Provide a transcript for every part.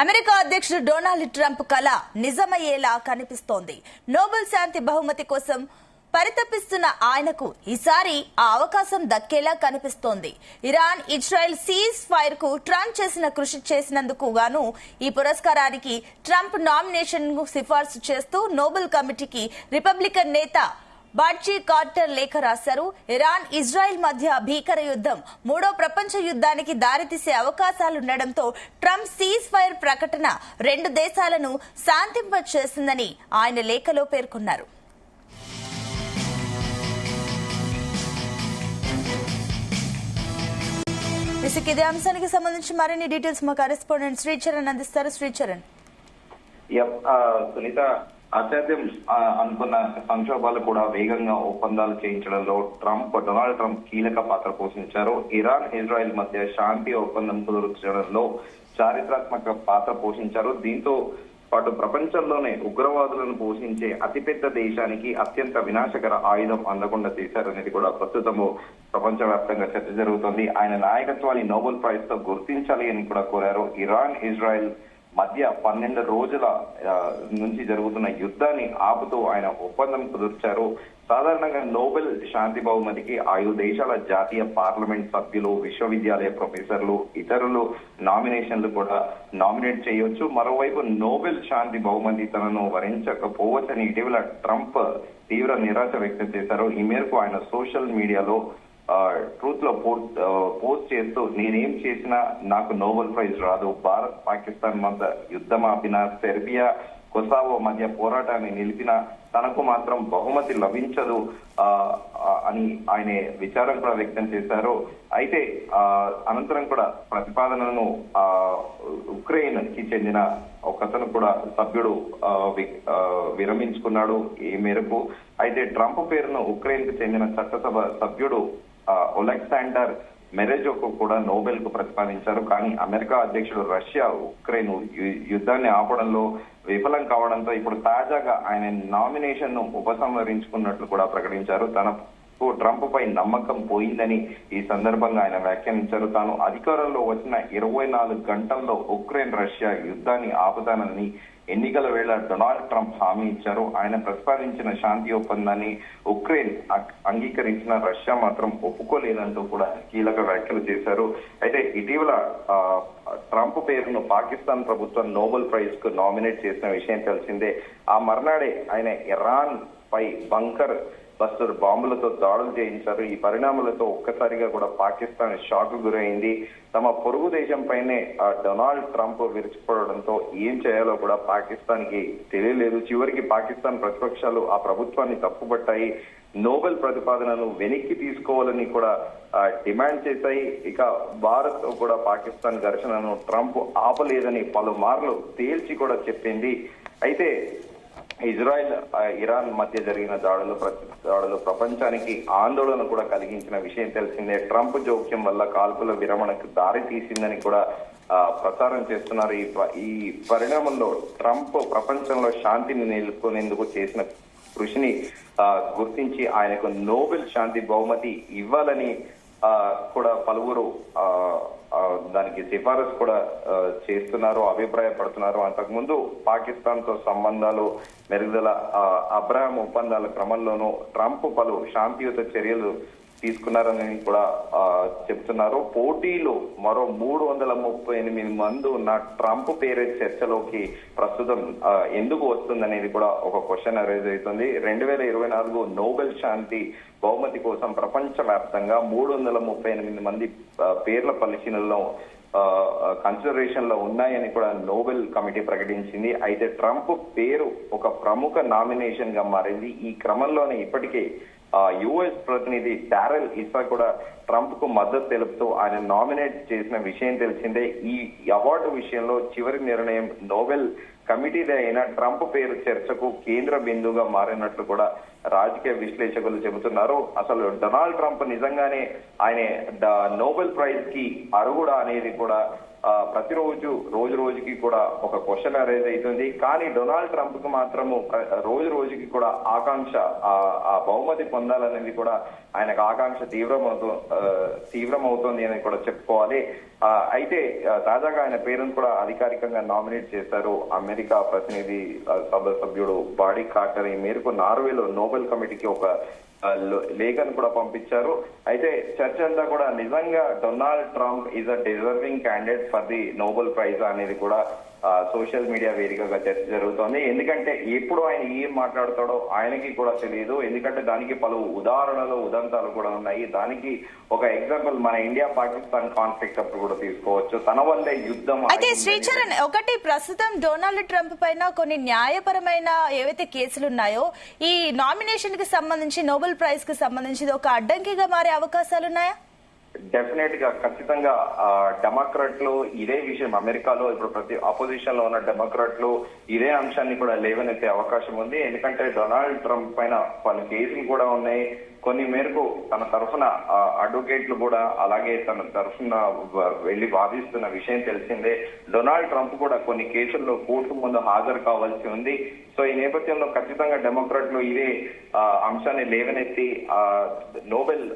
America అధ్యక్షుడు Donald Trump కల నిజమయ్యేలా కనిపిస్తోంది. నోబెల్ శాంతి బహుమతి కోసం పరితపిస్తున్న ఆయనకు ఈసారి ఆ అవకాశం దక్కేలా కనిపిస్తోంది. ఇరాన్ ఇజ్రాయెల్ సీజ్ ఫైర్ కు ట్రంప్ చేసిన కృషి చేసినందుకు గాను ఈ పురస్కారానికి ట్రంప్ నామినేషన్ ను సిఫార్సు చేస్తూ నోబెల్ కమిటీకి రిపబ్లికన్ నేత బాడ్జీ కార్టర్ లేఖ రాశారు. ఇరాన్ ఇజ్రాయెల్ మధ్య భీకర యుద్ధం మూడో ప్రపంచ యుద్ధానికి దారితీసే అవకాశాలుండటంతో ట్రంప్ సీజ్ ఫైర్ ప్రకటన రెండు దేశాలను శాంతింపచేసిందని ఆయన లేఖలో పేర్కొన్నారు. ఇదే అంశానికి సంబంధించి మరిన్ని డీటెయిల్స్ మా కరెస్పాండెంట్ శ్రీచరణ్ అందిస్తారు. శ్రీచరణ్. సునీత, అసాధ్యం అనుకున్న సంక్షోభాలు కూడా వేగంగా ఒప్పందాలు చేయించడంలో డొనాల్డ్ ట్రంప్ కీలక పాత్ర పోషించారు. ఇరాన్ ఇజ్రాయెల్ మధ్య శాంతి ఒప్పందం కుదుర్చడంలో చారిత్రాత్మక పాత్ర పోషించారు. దీంతో పాటు ప్రపంచంలోనే ఉగ్రవాదులను పోషించే అతిపెద్ద దేశానికి అత్యంత వినాశకర ఆయుధం అందకుండా చేశారనేది కూడా ప్రస్తుతము ప్రపంచవ్యాప్తంగా చర్చ జరుగుతోంది. ఆయన నాయకత్వాన్ని నోబెల్ ప్రైజ్ తో గుర్తించాలి అని కూడా కోరారు. ఇరాన్ ఇజ్రాయెల్ మధ్య 12 రోజుల నుంచి జరుగుతున్న యుద్ధాన్ని ఆపుతూ ఆయన ఒప్పందం కుదుర్చారు. సాధారణంగా నోబెల్ శాంతి బహుమతికి 5 దేశాల జాతీయ పార్లమెంట్ సభ్యులు, విశ్వవిద్యాలయ ప్రొఫెసర్లు, ఇతరులు నామినేషన్లు కూడా నామినేట్ చేయొచ్చు. మరోవైపు నోబెల్ శాంతి బహుమతి తనను వరించకపోవచ్చని ఇటీవల ట్రంప్ తీవ్ర నిరాశ వ్యక్తం చేశారు. ఈ మేరకు ఆయన సోషల్ మీడియాలో ట్రూత్ లో పోస్ట్ చేస్తూ, నేనేం చేసినా నాకు నోబెల్ ప్రైజ్ రాదు, భారత్ పాకిస్తాన్ మధ్య యుద్ధం ఆపిన, సెర్బియా కొసావో మధ్య పోరాటాన్ని నిలిపిన తనకు మాత్రం బహుమతి లభించదు అని ఆయన విచారం కూడా వ్యక్తం చేశారు. అయితే అనంతరం కూడా ప్రతిపాదనను ఉక్రెయిన్ కి చెందిన ఒకతను కూడా సభ్యుడు విరమించుకున్నాడు. ఈ మేరకు అయితే ట్రంప్ పేరును ఉక్రెయిన్ కు చెందిన చట్టసభ సభ్యుడు ఒలెక్సాండర్ మెరెజోకు కూడా నోబెల్ కు ప్రతిపాదించారు. కానీ అమెరికా అధ్యక్షుడు రష్యా ఉక్రెయిన్ యుద్ధాన్ని ఆపడంలో విఫలం కావడంతో ఇప్పుడు తాజాగా ఆయన నామినేషన్ ను ఉపసంహరించుకున్నట్లు కూడా ప్రకటించారు. తనకు ట్రంప్ పై నమ్మకం పోయిందని ఈ సందర్భంగా ఆయన వ్యాఖ్యానించారు. తాను అధికారంలో వచ్చిన 24 గంటల్లో ఉక్రెయిన్ రష్యా యుద్ధాన్ని ఆపుతానని ఎన్నికల వేళ డొనాల్డ్ ట్రంప్ హామీ ఇచ్చారు. ఆయన ప్రతిపాదించిన శాంతి ఒప్పందాన్ని ఉక్రెయిన్ అంగీకరించిన రష్యా మాత్రం ఒప్పుకోలేదంటూ కూడా కీలక వ్యాఖ్యలు చేశారు. అయితే ఇటీవల ట్రంప్ పేరును పాకిస్తాన్ ప్రభుత్వం నోబెల్ ప్రైజ్ కు నామినేట్ చేసిన విషయం తెలిసిందే. ఆ మర్నాడే ఆయన ఇరాన్ పై బంకర్ బస్టర్ బాంబులతో దాడులు చేయించారు. ఈ పరిణామాలతో ఒక్కసారిగా కూడా పాకిస్తాన్ షాక్ గురైంది. తమ పొరుగు దేశంపైనే డొనాల్డ్ ట్రంప్ విరుచుకోవడంతో ఏం చేయాలో కూడా పాకిస్తాన్ కి తెలియలేదు. చివరికి పాకిస్తాన్ ప్రతిపక్షాలు ఆ ప్రభుత్వాన్ని తప్పుపట్టాయి. నోబెల్ ప్రతిపాదనను వెనక్కి తీసుకోవాలని కూడా డిమాండ్ చేశాయి. ఇక భారత్ కూడా పాకిస్తాన్ ఘర్షణను ట్రంప్ ఆపలేదని పలుమార్లు తేల్చి కూడా చెప్పింది. అయితే ఇజ్రాయెల్ ఇరాన్ మధ్య జరిగిన దాడులు ప్రపంచానికి ఆందోళన కూడా కలిగించిన విషయం తెలిసిందే. ట్రంప్ జోక్యం వల్ల కాల్పుల విరమణకు దారి తీసిందని కూడా ప్రచారం చేస్తున్నారు. ఈ పరిణామంలో ట్రంప్ ప్రపంచంలో శాంతిని నెలకొనేందుకు చేసిన కృషిని గుర్తించి ఆయనకు నోబెల్ శాంతి బహుమతి ఇవ్వాలని కూడా పలువురు దానికి సిఫారసు కూడా చేస్తున్నారు, అభిప్రాయపడుతున్నారు. అంతకుముందు పాకిస్తాన్ తో సంబంధాలు మెరుగుదల, అబ్రహాం ఒప్పందాల క్రమంలోనూ ట్రంప్ పలు శాంతియుత చర్యలు తీసుకున్నారని కూడా చెప్తున్నారు. పోటీలో మరో 338 మంది ఉన్న ట్రంప్ పేరే చర్చలోకి ప్రస్తుతం ఎందుకు వస్తుందనేది కూడా ఒక క్వశ్చన్ అరైజ్ అవుతుంది. 2024 నోబెల్ శాంతి బహుమతి కోసం ప్రపంచ వ్యాప్తంగా 338 మంది పేర్ల పరిశీలనలో కన్సిడరేషన్ లో ఉన్నాయని కూడా నోబెల్ కమిటీ ప్రకటించింది. అయితే ట్రంప్ పేరు ఒక ప్రముఖ నామినేషన్ గా మారింది. ఈ క్రమంలోనే ఇప్పటికే యుఎస్ ప్రతినిధి డారెల్ ఇసా కూడా ట్రంప్ కు మద్దతు తెలుపుతూ ఆయన నామినేట్ చేసిన విషయం తెలిసిందే. ఈ అవార్డు విషయంలో చివరి నిర్ణయం నోబెల్ కమిటీదే అయినా ట్రంప్ పేరు చర్చకు కేంద్ర బిందువుగా మారినట్లు కూడా రాజకీయ విశ్లేషకులు చెబుతున్నారు. అసలు డొనాల్డ్ ట్రంప్ నిజంగానే ఆయన నోబెల్ ప్రైజ్ కి అర్హుడా అనేది కూడా ప్రతిరోజు రోజుకి కూడా ఒక క్వశ్చన్ అరైజ్ అవుతుంది. కానీ డొనాల్డ్ ట్రంప్ కు మాత్రము రోజుకి కూడా ఆకాంక్ష ఆ బహుమతి పొందాలనేది కూడా ఆయనకు ఆకాంక్ష తీవ్రమవుతోంది అని కూడా చెప్పుకోవాలి. అయితే తాజాగా ఆయన పేరును కూడా అధికారికంగా నామినేట్ చేశారు అమెరికా ప్రతినిధి సభ సభ్యుడు బాడీ కార్టర్. ఈ మేరకు నార్వేలో నోబెల్ కమిటీకి ఒక లేఖను కూడా పంపించారు. అయితే చర్చ అంతా కూడా నిజంగా Donald Trump is a deserving candidate for the Nobel prize అనేది కూడా సోషల్ మీడియా వేదికగా చర్చ జరుగుతోంది. ఎందుకంటే ఎప్పుడు ఆయన ఏం మాట్లాడతాడో ఆయనకి కూడా తెలియదు. ఎందుకంటే దానికి పలు ఉదాహరణలు ఉదంతాలు కూడా ఉన్నాయి. దానికి ఒక ఎగ్జాంపుల్ మన ఇండియా పాకిస్తాన్ కాన్ఫ్లిక్ట్ అప్పుడు కూడా తీసుకోవచ్చు. తన వల్లే యుద్ధం. అయితే శ్రీచరణ్, ఒకటి ప్రస్తుతం డొనాల్డ్ ట్రంప్ పైన కొన్ని న్యాయపరమైన ఏవైతే కేసులు ఉన్నాయో ఈ నామినేషన్ కి సంబంధించి నోబెల్ ప్రైజ్ కి సంబంధించి ఒక అడ్డంకిగా మారే అవకాశాలున్నాయా? డెఫినెట్ గా ఖచ్చితంగా డెమోక్రాట్లు ఇదే విషయం అమెరికాలో ఇప్పుడు ప్రతి అపోజిషన్ లో ఉన్న డెమోక్రాట్లు ఇదే అంశాన్ని కూడా లేవనెత్తే అవకాశం ఉంది. ఎందుకంటే డొనాల్డ్ ట్రంప్ పైన పలు కేసులు కూడా ఉన్నాయి. కొన్ని మేరకు తన తరఫున అడ్వకేట్లు కూడా అలాగే తన తరఫున వెళ్లి వాదిస్తున్న విషయం తెలిసిందే. డొనాల్డ్ ట్రంప్ కూడా కొన్ని కేసుల్లో కోర్టు ముందు హాజరు కావాల్సి ఉంది. సో ఈ నేపథ్యంలో ఖచ్చితంగా డెమోక్రాట్లు ఇదే అంశాన్ని లేవనెత్తి నోబెల్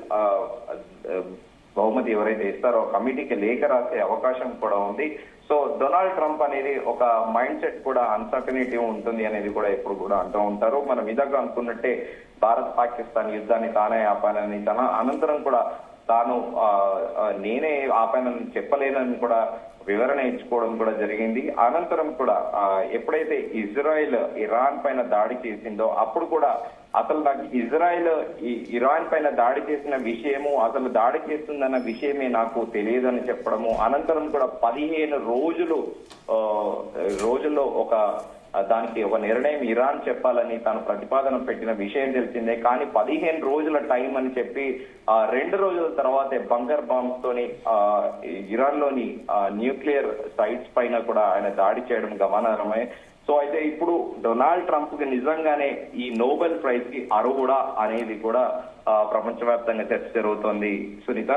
బహుమతి ఎవరైతే ఇస్తారో కమిటీకి లేఖ రాసే అవకాశం కూడా ఉంది. సో డొనాల్డ్ ట్రంప్ అనేది ఒక మైండ్ సెట్ కూడా అన్సర్టనిటీ ఉంటుంది అనేది కూడా ఎప్పుడు కూడా అంటూ ఉంటారు. మనం ఇదాక అనుకున్నట్టే భారత్ పాకిస్తాన్ యుద్ధాన్ని తానే ఆపానని, తన అనంతరం కూడా తాను నేనే ఆపానని చెప్పలేదని కూడా వివరణ ఇచ్చుకోవడం కూడా జరిగింది. అనంతరం కూడా ఎప్పుడైతే ఇజ్రాయెల్ ఇరాన్ పైన దాడి చేసిందో అప్పుడు కూడా అసలు నాకు ఇజ్రాయెల్ ఇరాన్ పైన దాడి చేసిన విషయము, అసలు దాడి చేస్తుందన్న విషయమే నాకు తెలియదని చెప్పడము. అనంతరం కూడా 15 రోజుల్లో దానికి ఒక నిర్ణయం ఇరాన్ చెప్పాలని తాను ప్రతిపాదన పెట్టిన విషయం తెలిసిందే. కానీ 15 రోజుల టైం అని చెప్పి 2 రోజుల తర్వాతే బంకర్ బాంబ్స్ తోని ఇరాన్ లోని న్యూక్లియర్ సైట్స్ పైన కూడా ఆయన దాడి చేయడం గమనార్హమే. సో అయితే ఇప్పుడు డొనాల్డ్ ట్రంప్ కి నిజంగానే ఈ నోబెల్ ప్రైజ్ కి అర్హుడా అనేది కూడా ప్రపంచవ్యాప్తంగా చర్చ జరుగుతోంది. Sunitha.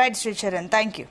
Right Sricharan, thank you.